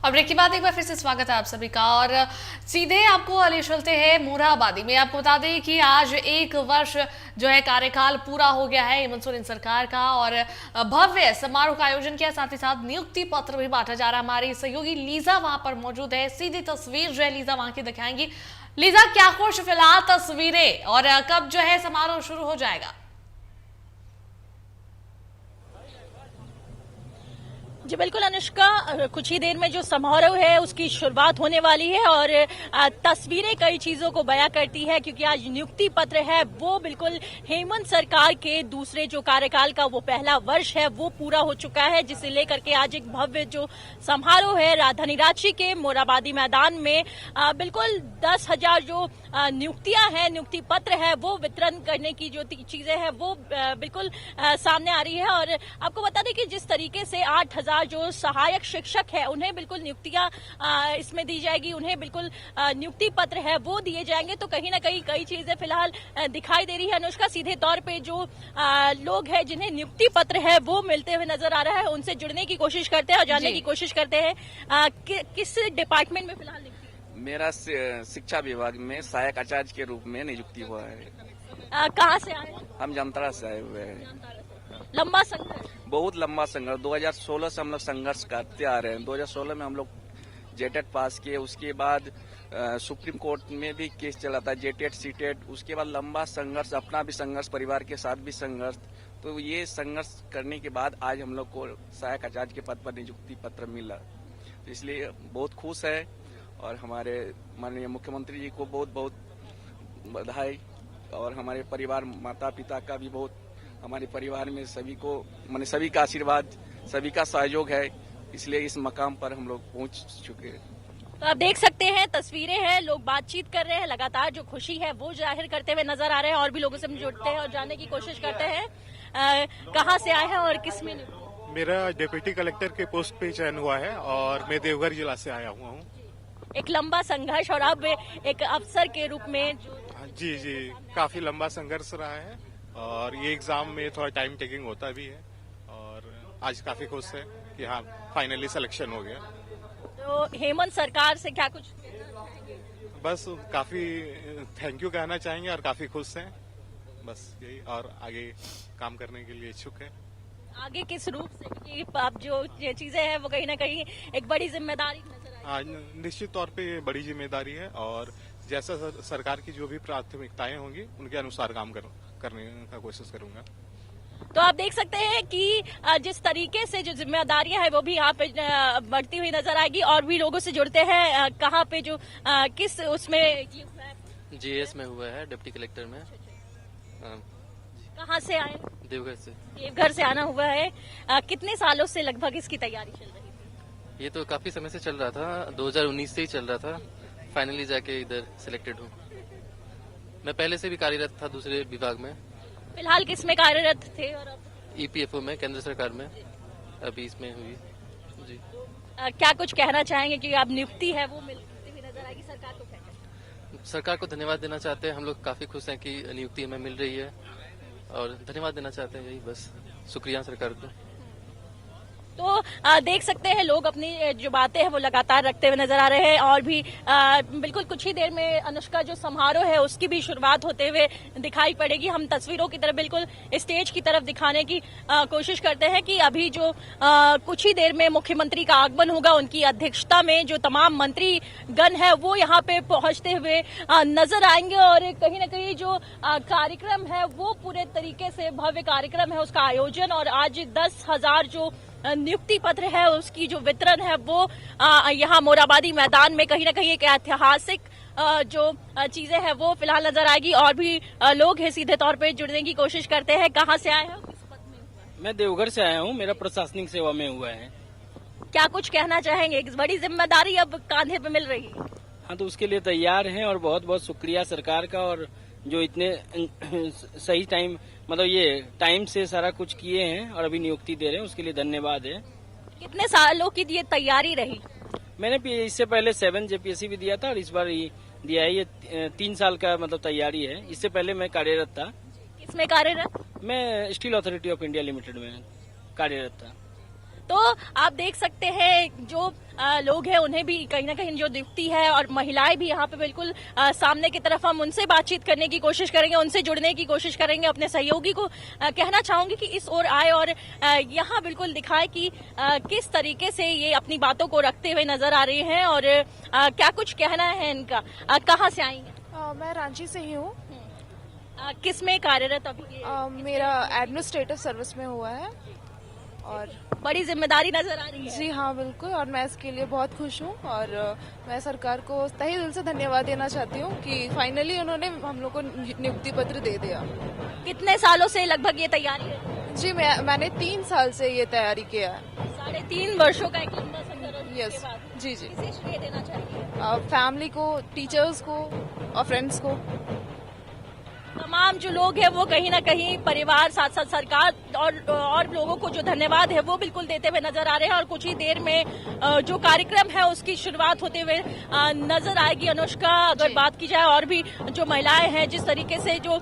अब ब्रेक के बाद एक बार फिर से स्वागत है आप सभी का और सीधे आपको ले चलते हैं मोरहाबादी में। आपको बता दें कि आज एक वर्ष जो है कार्यकाल पूरा हो गया है हेमंत सोरेन सरकार का और भव्य समारोह का आयोजन किया, साथ ही साथ नियुक्ति पत्र भी बांटा जा रहा है। हमारी सहयोगी लीजा वहां पर मौजूद है, सीधी तस्वीर जो है लीजा वहां की दिखाएंगी। लीजा, क्या कुछ फिलहाल तस्वीरें और कब जो है समारोह शुरू हो जाएगा? जी बिल्कुल अनुष्का, कुछ ही देर में जो समारोह है उसकी शुरुआत होने वाली है और तस्वीरें कई चीजों को बयां करती है, क्योंकि आज नियुक्ति पत्र है वो बिल्कुल हेमंत सरकार के दूसरे जो कार्यकाल का वो पहला वर्ष है वो पूरा हो चुका है, जिसे लेकर के आज एक भव्य जो समारोह है राजधानी रांची के मोरहाबादी मैदान में बिल्कुल 10,000 जो नियुक्तियां हैं, नियुक्ति पत्र है वो वितरण करने की जो चीजें हैं वो बिल्कुल सामने आ रही है। और आपको बता दें कि जिस तरीके से 8,000 जो सहायक शिक्षक है उन्हें बिल्कुल नियुक्तियां इसमें दी जाएगी, उन्हें बिल्कुल नियुक्ति पत्र है वो दिए जाएंगे। तो कहीं ना कहीं कई चीजें फिलहाल दिखाई दे रही है अनुष्का। सीधे तौर पे जो लोग हैं जिन्हें नियुक्ति पत्र है वो मिलते हुए नजर आ रहा है, उनसे जुड़ने की कोशिश करते हैं और जानने की कोशिश करते हैं किस डिपार्टमेंट में फिलहाल नियुक्ति। मेरा शिक्षा विभाग में सहायक आचार्य के रूप में नियुक्ति हुआ है। कहाँ से आए? हम जामताड़ा से आए हुए हैं। लंबा संघर्ष, बहुत लंबा संघर्ष, 2016 से हम लोग संघर्ष करते आ रहे हैं। 2016 में हम लोग जेटेट पास किए, उसके बाद सुप्रीम कोर्ट में भी केस चला था, जेटेट सीटेट, उसके बाद लंबा संघर्ष, अपना भी संघर्ष, परिवार के साथ भी संघर्ष। तो ये संघर्ष करने के बाद आज हम लोग को सहायक आचार्य के पद पर नियुक्ति पत्र मिला, तो इसलिए बहुत खुश है। और हमारे माननीय मुख्यमंत्री जी को बहुत बहुत बधाई, और हमारे परिवार माता पिता का भी बहुत, हमारे परिवार में सभी को माने सभी का आशीर्वाद, सभी का सहयोग है, इसलिए इस मकाम पर हम लोग पहुंच चुके हैं। तो आप देख सकते हैं तस्वीरें हैं, लोग बातचीत कर रहे हैं, लगातार जो खुशी है वो जाहिर करते हुए नजर आ रहे हैं और भी लोगों से जुड़ते हैं और जानने की कोशिश करते हैं कहाँ से आए हैं और किस में। मेरा डिप्टी कलेक्टर के पोस्ट पे चयन हुआ है और मैं देवघर जिला से आया हुआ हूँ। एक लंबा संघर्ष और अब एक अफसर के रूप में जी काफी लंबा संघर्ष रहा है और ये एग्जाम में थोड़ा टाइम टेकिंग होता भी है और आज काफी खुश है कि हाँ फाइनली सिलेक्शन हो गया। तो हेमंत सरकार से क्या कुछ? बस काफी थैंक यू कहना चाहेंगे और काफी खुश हैं, बस यही, और आगे काम करने के लिए इच्छुक है। आगे किस रूप से, क्योंकि अब जो ये चीजें हैं वो कहीं ना कहीं एक बड़ी जिम्मेदारी नजर आई। निश्चित तौर पे ये बड़ी जिम्मेदारी है और जैसा सरकार की जो भी प्राथमिकताएं होंगी उनके अनुसार काम करने का कोशिश करूंगा। तो आप देख सकते हैं कि जिस तरीके से जो जिम्मेदारियां हैं वो भी यहाँ पे बढ़ती हुई नजर आएगी और भी लोगों से जुड़ते हैं। कहाँ पे जो किस उसमें जीएस में हुआ है, डिप्टी कलेक्टर में। कहाँ से आए? देवघर से। देवघर से आना हुआ है। कितने सालों से लगभग इसकी तैयारी चल रही थी? ये तो काफी समय से चल रहा था, 2019 से ही चल रहा था, फाइनली जाके इधर सिलेक्टेड हूँ। मैं पहले से भी कार्यरत था दूसरे विभाग में। फिलहाल किस में कार्यरत थे? और ईपीएफओ में, केंद्र सरकार में, अभी इसमें हुई जी। क्या कुछ कहना चाहेंगे कि अब नियुक्ति है वो मिलती हुई नजर आएगी, सरकार को क्या? सरकार को धन्यवाद देना चाहते हैं, हम लोग काफी खुश हैं कि नियुक्ति हमें मिल रही है और धन्यवाद देना चाहते हैं, यही बस, शुक्रिया सरकार को। तो देख सकते हैं लोग अपनी जो बातें हैं वो लगातार रखते हुए नजर आ रहे हैं और भी बिल्कुल कुछ ही देर में अनुष्का जो समारोह है उसकी भी शुरुआत होते हुए दिखाई पड़ेगी। हम तस्वीरों की तरफ बिल्कुल स्टेज की तरफ दिखाने की कोशिश करते हैं कि अभी जो कुछ ही देर में मुख्यमंत्री का आगमन होगा, उनकी अध्यक्षता में जो तमाम मंत्री गण है वो यहाँ पे पहुंचते हुए नजर आएंगे और कहीं ना कहीं जो कार्यक्रम है वो पूरे तरीके से भव्य कार्यक्रम है उसका आयोजन। और आज 10,000 जो नियुक्ति पत्र है उसकी जो वितरण है वो यहाँ मोरहाबादी मैदान में कहीं ना कहीं एक ऐतिहासिक जो चीजें हैं वो फिलहाल नजर आएगी और भी लोग हैं सीधे तौर पे जुड़ने की कोशिश करते हैं। कहाँ से आए हैं? मैं देवघर से आया हूँ, मेरा प्रशासनिक सेवा में हुआ है। क्या कुछ कहना चाहेंगे? एक बड़ी जिम्मेदारी अब कांधे पे मिल रही है। हाँ, तो उसके लिए तैयार हैं और बहुत बहुत शुक्रिया सरकार का, और जो इतने सही टाइम मतलब ये टाइम से सारा कुछ किए हैं और अभी नियुक्ति दे रहे हैं, उसके लिए धन्यवाद है। कितने सालों की ये तैयारी रही? मैंने इससे पहले 7 जेपीएससी भी दिया था और इस बार ये दिया है। ये 3 साल का मतलब तैयारी है। इससे पहले मैं कार्यरत था। किसमें कार्यरत? मैं steel authority of India limited में कार्यरत था। तो आप देख सकते हैं जो लोग हैं उन्हें भी कहीं ना कहीं जो दिखती है, और महिलाएं भी यहाँ पे बिल्कुल सामने की तरफ, हम उनसे बातचीत करने की कोशिश करेंगे, उनसे जुड़ने की कोशिश करेंगे। अपने सहयोगी को कहना चाहूंगी कि इस ओर आए और यहाँ बिल्कुल दिखाए कि किस तरीके से ये अपनी बातों को रखते हुए नजर आ रहे हैं और क्या कुछ कहना है इनका। कहाँ से आई हैं? मैं रांची से ही हूँ। किस में कार्यरत अभी? मेरा एडमिनिस्ट्रेटिव सर्विस में हुआ है और बड़ी जिम्मेदारी नजर आ रही है। जी हाँ, बिल्कुल, और मैं इसके लिए बहुत खुश हूँ और मैं सरकार को तहे दिल से धन्यवाद देना चाहती हूँ कि फाइनली उन्होंने हम लोग को नियुक्ति पत्र दे दिया। कितने सालों से लगभग ये तैयारी है? जी मैंने 3 साल से ये तैयारी किया है। 3.5 वर्षों का एक लंबा संघर्ष के यस, बाद जी जी। किसे श्रेय देना चाहिए? फैमिली को, टीचर्स को और फ्रेंड्स को। तमाम जो लोग हैं वो कहीं ना कहीं परिवार, साथ साथ सरकार और लोगों को जो धन्यवाद है वो बिल्कुल देते हुए नजर आ रहे हैं। और कुछ ही देर में जो कार्यक्रम है उसकी शुरुआत होते हुए नजर आएगी। अनुष्का, अगर बात की जाए और भी जो महिलाएं हैं, जिस तरीके से जो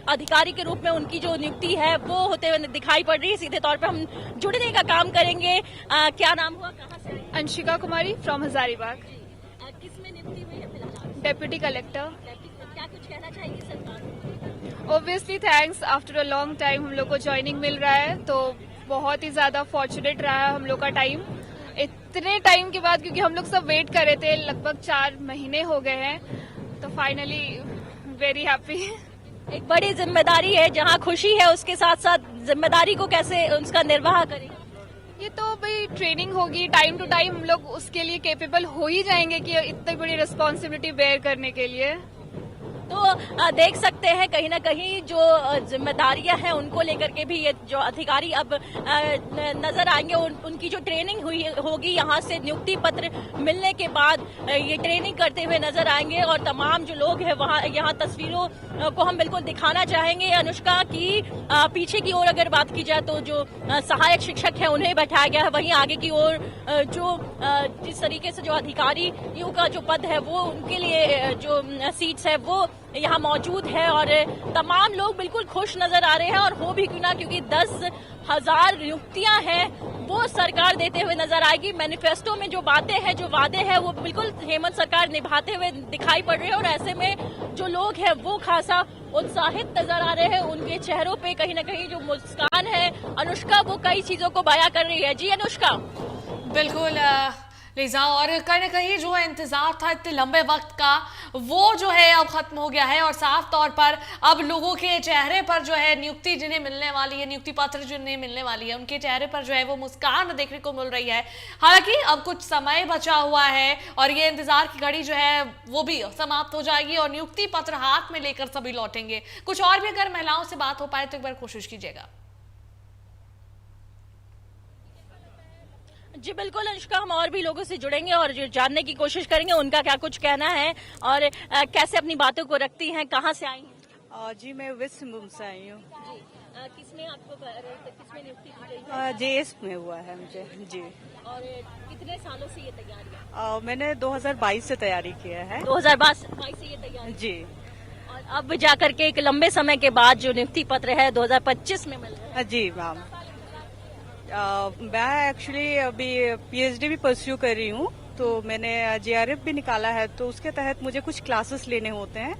अधिकारी के रूप में उनकी जो नियुक्ति है वो होते हुए दिखाई पड़ रही है। सीधे तौर पे हम जुड़ने का काम करेंगे। क्या नाम हुआ, कहाँ से आई? अंशिका कुमारी फ्रॉम हजारीबाग। किस में नियुक्ति हुई है फिलहाल? Deputy collector. क्या कुछ कहना चाहिए सरकार? Obviously thanks, after a long time हम लोग को ज्वाइनिंग मिल रहा है, तो बहुत ही ज्यादा फॉर्चुनेट रहा है हम लोग का टाइम इतने टाइम के बाद, क्योंकि हम लोग सब वेट कर रहे थे। लगभग 4 महीने हो गए हैं, तो फाइनली वेरी हैप्पी। एक बड़ी जिम्मेदारी है, जहां खुशी है उसके साथ साथ जिम्मेदारी को कैसे उसका निर्वाह करें। ये तो भाई ट्रेनिंग होगी, टाइम टू टाइम हम लोग उसके लिए कैपेबल हो ही जाएंगे कि इतनी बड़ी रिस्पॉन्सिबिलिटी बेयर करने के लिए। तो देख सकते हैं कहीं ना कहीं जो जिम्मेदारियां हैं उनको लेकर के भी ये जो अधिकारी अब नजर आएंगे। उनकी जो ट्रेनिंग हुई होगी, यहाँ से नियुक्ति पत्र मिलने के बाद ये ट्रेनिंग करते हुए नजर आएंगे। और तमाम जो लोग हैं वहाँ, यहाँ तस्वीरों को हम बिल्कुल दिखाना चाहेंगे। अनुष्का की पीछे की ओर अगर बात की जाए तो जो सहायक शिक्षक है उन्हें बैठाया गया है, वहीं आगे की ओर जो जिस तरीके से जो अधिकारियों का जो पद है वो उनके लिए जो सीट्स है वो यहाँ मौजूद है। और तमाम लोग बिल्कुल खुश नजर आ रहे हैं, और हो भी क्यों ना, क्योंकि 10,000 नियुक्तियां हैं वो सरकार देते हुए नजर आएगी। मैनिफेस्टो में जो बातें हैं, जो वादे हैं, वो बिल्कुल हेमंत सरकार निभाते हुए दिखाई पड़ रहे हैं। और ऐसे में जो लोग हैं वो खासा उत्साहित नजर आ रहे हैं। उनके चेहरों पे कहीं ना कहीं जो मुस्कान है, अनुष्का वो कई चीजों को बयां कर रही है। जी अनुष्का। बिल्कुल लीजा, और कहीं ना कहीं जो इंतजार था इतने लंबे वक्त का वो जो है अब खत्म हो गया है। और साफ तौर पर अब लोगों के चेहरे पर जो है नियुक्ति जिन्हें मिलने वाली है, नियुक्ति पत्र जिन्हें मिलने वाली है, उनके चेहरे पर जो है वो मुस्कान देखने को मिल रही है। हालांकि अब कुछ समय बचा हुआ है और ये इंतजार की घड़ी जो है वो भी समाप्त हो जाएगी और नियुक्ति पत्र हाथ में लेकर सभी लौटेंगे। कुछ और भी अगर महिलाओं से बात हो पाए तो एक बार कोशिश कीजिएगा। जी बिल्कुल अनुष्का, हम और भी लोगों से जुड़ेंगे और जानने की कोशिश करेंगे उनका क्या कुछ कहना है और कैसे अपनी बातों को रखती हैं। कहाँ से आई हैं? जी मैं वेस्ट सिंहभूम से आई हूँ। किसमें आपको किसमें नियुक्ति की गई है? जेएस में हुआ है मुझे। जी। और कितने सालों से ये तैयारी है? मैंने 2022 से तैयारी किया है। 2022 से ये तैयारी? जी। और अब जाकर के एक लंबे समय के बाद जो नियुक्ति पत्र है 2025 में मिल रहा है। जी मैम, मैं एक्चुअली अभी पीएचडी भी परस्यू कर रही हूँ, तो मैंने जेआरएफ भी निकाला है, तो उसके तहत मुझे कुछ क्लासेस लेने होते हैं।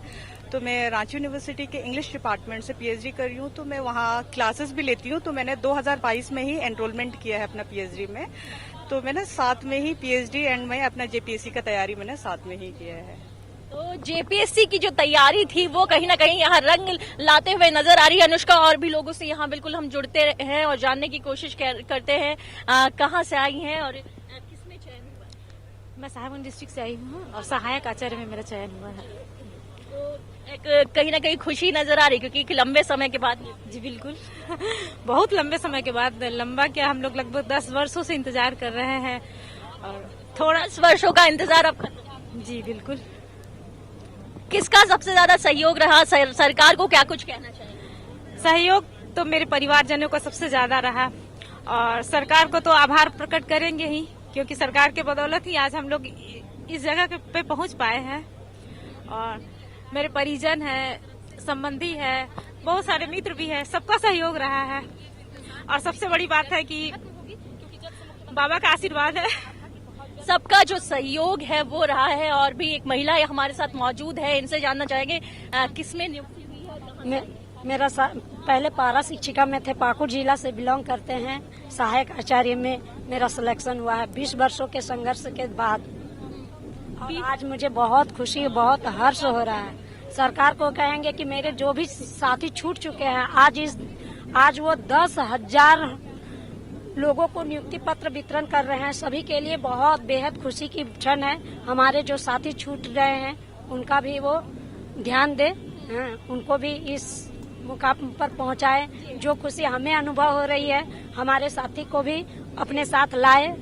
तो मैं रांची यूनिवर्सिटी के इंग्लिश डिपार्टमेंट से पीएचडी कर रही हूँ, तो मैं वहाँ क्लासेस भी लेती हूँ। तो मैंने 2022 में ही एनरोलमेंट किया है अपना पीएचडी में, तो मैंने साथ में ही पीएचडी एंड में अपना जेपीएससी का तैयारी मैंने साथ में ही किया है। तो जेपीएससी की जो तैयारी थी वो कहीं ना कहीं यहाँ रंग लाते हुए नजर आ रही है। अनुष्का, और भी लोगों से यहाँ बिल्कुल हम जुड़ते हैं और जानने की कोशिश करते हैं कहाँ से आई हैं और किसमें चयन हुआ? मैं साहेबगंज डिस्ट्रिक्ट से आई हूँ और सहायक आचार्य में मेरा चयन हुआ है। तो एक कहीं ना कहीं खुशी नजर आ रही, क्योंकि एक लंबे समय के बाद। जी बिल्कुल बहुत लंबे समय के बाद, लंबा क्या, हम लोग लगभग 10 वर्षों से इंतजार कर रहे हैं और थोड़ा 10 वर्षों का इंतजार अब खत्म। जी बिल्कुल। किसका सबसे ज्यादा सहयोग रहा? सरकार को क्या कुछ कहना चाहिए? सहयोग तो मेरे परिवारजनों का सबसे ज्यादा रहा और सरकार को तो आभार प्रकट करेंगे ही, क्योंकि सरकार के बदौलत ही आज हम लोग इस जगह पे पहुंच पाए हैं। और मेरे परिजन है, संबंधी है, बहुत सारे मित्र भी है, सबका सहयोग रहा है। और सबसे बड़ी बात है कि बाबा का आशीर्वाद है। सबका जो सहयोग है वो रहा है और भी एक महिला हमारे साथ मौजूद है, इनसे जानना चाहेंगे किसमें नियुक्ति हुई है। मेरा पहले पारा शिक्षिका में थे, पाकुड़ जिला से बिलोंग करते हैं। सहायक आचार्य में मेरा सिलेक्शन हुआ है 20 वर्षों के संघर्ष के बाद। और आज मुझे बहुत खुशी, बहुत हर्ष हो रहा है। सरकार को कहेंगे कि मेरे जो भी साथी छूट चुके हैं, आज वो 10,000 लोगों को नियुक्ति पत्र वितरण कर रहे हैं। सभी के लिए बहुत बेहद खुशी की क्षण है। हमारे जो साथी छूट रहे हैं उनका भी वो ध्यान दे, उनको भी इस मुकाम पर पहुंचाए। जो खुशी हमें अनुभव हो रही है, हमारे साथी को भी अपने साथ लाए।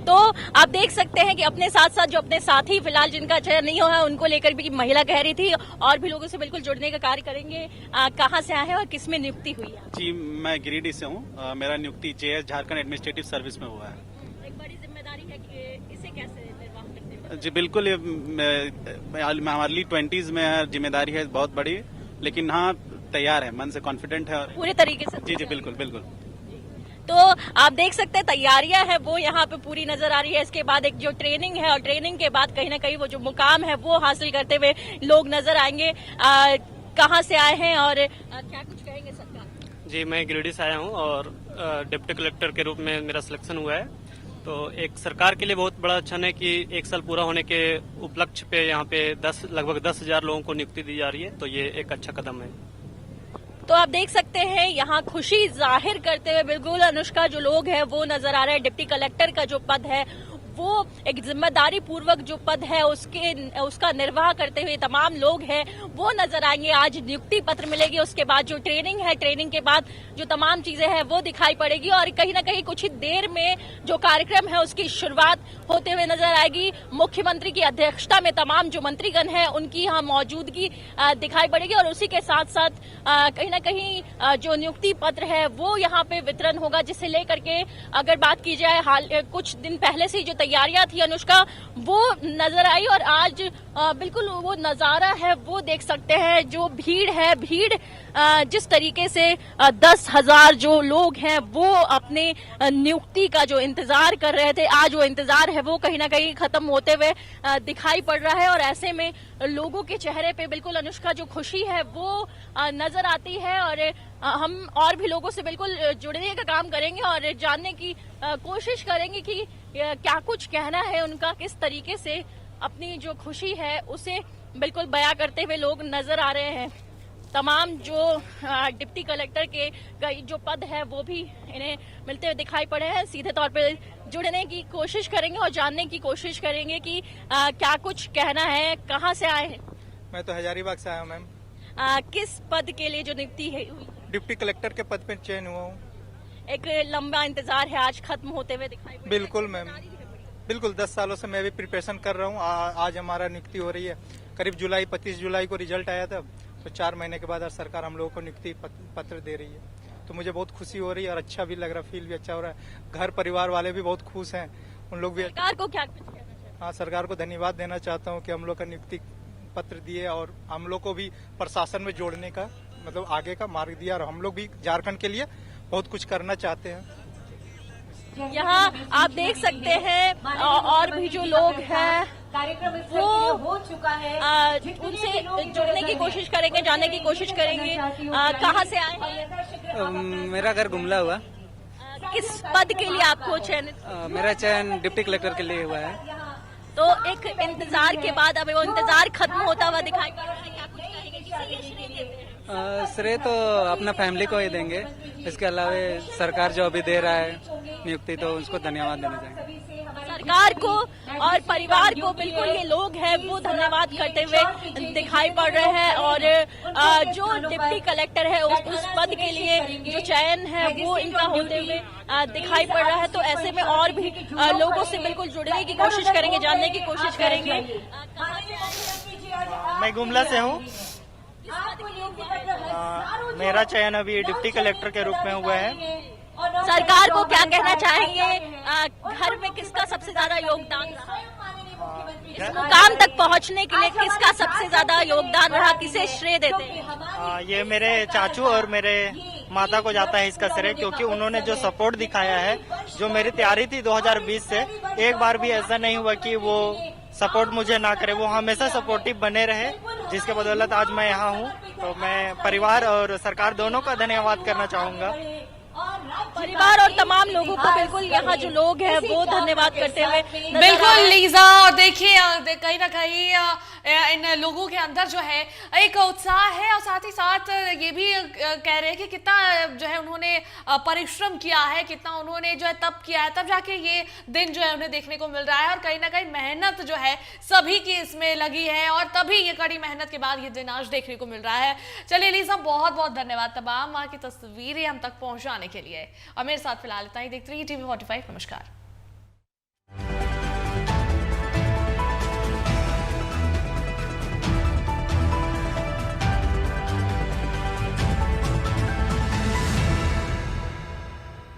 तो आप देख सकते हैं कि अपने साथ साथ जो अपने साथी फिलहाल जिनका चयन नहीं हुआ है उनको लेकर भी महिला कह रही थी, और भी लोगों से बिल्कुल जुड़ने का कार्य करेंगे। कहाँ से आए हैं और किसमें नियुक्ति हुई है? जी, मैं गिरिडीह से हूँ। मेरा नियुक्ति जेएस झारखंड एडमिनिस्ट्रेटिव सर्विस में हुआ है। एक बड़ी जिम्मेदारी है कि इसे कैसे निर्वाह करते हैं? जी बिल्कुल, हमारे लिए 20s में जिम्मेदारी है बहुत बड़ी, लेकिन हाँ तैयार है, मन से कॉन्फिडेंट है पूरे तरीके से। जी बिल्कुल बिल्कुल। तो आप देख सकते हैं तैयारियां हैं वो यहाँ पे पूरी नजर आ रही है। इसके बाद एक जो ट्रेनिंग है और ट्रेनिंग के बाद कहीं ना कहीं वो जो मुकाम है वो हासिल करते हुए लोग नजर आएंगे। कहाँ से आए हैं और क्या कुछ कहेंगे सरकार? जी, मैं गिरिडीह से आया हूँ और डिप्टी कलेक्टर के रूप में मेरा सिलेक्शन हुआ है। तो एक सरकार के लिए बहुत बड़ा क्षण है कि 1 साल पूरा होने के उपलक्ष्य पे यहाँ पे लगभग 10,000 लोगों को नियुक्ति दी जा रही है। तो ये एक अच्छा कदम है। तो आप देख सकते हैं यहाँ खुशी जाहिर करते हुए बिल्कुल अनुष्का जो लोग हैं वो नजर आ रहे हैं। डिप्टी कलेक्टर का जो पद है वो एक जिम्मेदारी पूर्वक जो पद है उसका निर्वाह करते हुए तमाम लोग हैं वो नजर आएंगे। आज नियुक्ति पत्र मिलेगी, उसके बाद जो ट्रेनिंग है, ट्रेनिंग के बाद जो तमाम चीजें हैं वो दिखाई पड़ेगी और कहीं ना कहीं कुछ ही देर में जो कार्यक्रम है उसकी शुरुआत होते हुए नजर आएगी। मुख्यमंत्री की अध्यक्षता में तमाम जो मंत्रीगण हैं उनकी यहाँ मौजूदगी दिखाई पड़ेगी और उसी के साथ साथ कहीं ना कहीं जो नियुक्ति पत्र है वो यहाँ पे वितरण होगा, जिसे लेकर के अगर बात की जाए कुछ दिन पहले से जो तैयारियां थी अनुष्का वो नजर आई और आज बिल्कुल वो नजारा है वो देख सकते हैं। जो भीड़ जिस तरीके से 10,000 जो लोग हैं वो अपने नियुक्ति का जो इंतजार कर रहे थे, आज वो इंतजार है वो कहीं ना कहीं खत्म होते हुए दिखाई पड़ रहा है और ऐसे में लोगों के चेहरे पे बिल्कुल अनुष्का जो खुशी है वो नजर आती है। और हम और भी लोगों से बिल्कुल जुड़ने का काम करेंगे और जानने की कोशिश करेंगे कि क्या कुछ कहना है उनका, किस तरीके से अपनी जो खुशी है उसे बिल्कुल बयां करते हुए लोग नजर आ रहे हैं। तमाम जो डिप्टी कलेक्टर के कई जो पद है वो भी इन्हें मिलते हुए दिखाई पड़े हैं। सीधे तौर पे जुड़ने की कोशिश करेंगे और जानने की कोशिश करेंगे कि क्या कुछ कहना है। कहाँ से आए हैं? मैं तो हजारीबाग से आया हूँ मैम। किस पद के लिए जो नियुक्ति है? डिप्टी कलेक्टर के पद पे चयन हुआ हूँ। एक लंबा इंतजार है, आज खत्म होते हुए दिखाई पड़। बिल्कुल मैम, बिल्कुल 10 सालों से मैं भी प्रिपरेशन कर रहा हूँ। आज हमारा नियुक्ति हो रही है। करीब 25 जुलाई को रिजल्ट आया था, तो 4 महीने के बाद सरकार हम लोगों को नियुक्ति पत्र दे रही है। तो मुझे बहुत खुशी हो रही है और अच्छा भी लग रहा है, फील भी अच्छा हो रहा है। घर परिवार वाले भी बहुत खुश हैं, उन लोग भी। सरकार को क्या कहना चाहिए? हाँ, सरकार को धन्यवाद देना चाहता हूँ कि हम लोग का नियुक्ति पत्र दिए और हम लोग को भी प्रशासन में जोड़ने का मतलब आगे का मार्ग दिया और हम लोग भी झारखंड के लिए बहुत कुछ करना चाहते हैं। यहाँ आप देख सकते हैं और भी जो लोग हैं वो हो चुका है, उनसे जुड़ने की कोशिश करेंगे, जानने की कोशिश करेंगे। कहाँ से आए हैं? मेरा घर गुमला हुआ। किस पद के लिए आपको चयनित? मेरा चयन डिप्टी कलेक्टर के लिए हुआ है। तो एक इंतजार के बाद अब वो इंतजार खत्म होता हुआ दिखाई पड़ रहा है। क्या कुछ कहेंगे? श्रेय तो अपना फैमिली को ही देंगे। इसके अलावा सरकार जो अभी दे रहा है नियुक्ति, तो उसको धन्यवाद देना चाहेंगे। सरकार को और परिवार को बिल्कुल ये लोग हैं वो धन्यवाद करते हुए दिखाई पड़ रहे हैं। और जो डिप्टी कलेक्टर है उस पद के लिए जो चयन है वो इनका होते हुए दिखाई पड़ रहा है। तो ऐसे में और भी लोगों से बिल्कुल जुड़ने की कोशिश करेंगे, जानने की कोशिश करेंगे। मैं गुमला से हूँ। मेरा चयन अभी डिप्टी कलेक्टर के रूप में हुआ है। सरकार को क्या कहना चाहेंगे? घर में किसका सबसे ज्यादा योगदान रहा? इस मुकाम तक पहुंचने के लिए किसका सबसे ज्यादा योगदान रहा? किसे श्रेय देते हैं? ये मेरे चाचू और मेरे माता को जाता है इसका श्रेय, क्योंकि उन्होंने जो सपोर्ट दिखाया है जो मेरी तैयारी थी 2020 से, एक बार भी ऐसा नहीं हुआ कि वो सपोर्ट मुझे ना करे, वो हमेशा सपोर्टिव बने रहे, जिसके बदौलत आज मैं यहाँ हूँ। तो मैं परिवार और सरकार दोनों का धन्यवाद करना चाहूँगा। परिवार और तमाम लोगों को बिल्कुल यहाँ जो लोग हैं वो धन्यवाद करते हुए बिल्कुल लीजा। और देखिए कहीं ना कहीं इन लोगों के अंदर जो है एक उत्साह है और साथ ही साथ ये भी कह रहे हैं कि कितना जो है उन्होंने परिश्रम किया है, कितना उन्होंने जो है तप किया है, तब जाके ये दिन जो है उन्हें देखने को मिल रहा है। और कहीं ना कहीं मेहनत जो है सभी की इसमें लगी है और तभी ये कड़ी मेहनत के बाद ये दिन आज देखने को मिल रहा है। चलिए लीजा, बहुत बहुत धन्यवाद तमाम वहाँ की तस्वीरें हम तक पहुंचाने के लिए। और मेरे साथ फिलहाल इतना ही। देखते रहिए TV45। नमस्कार।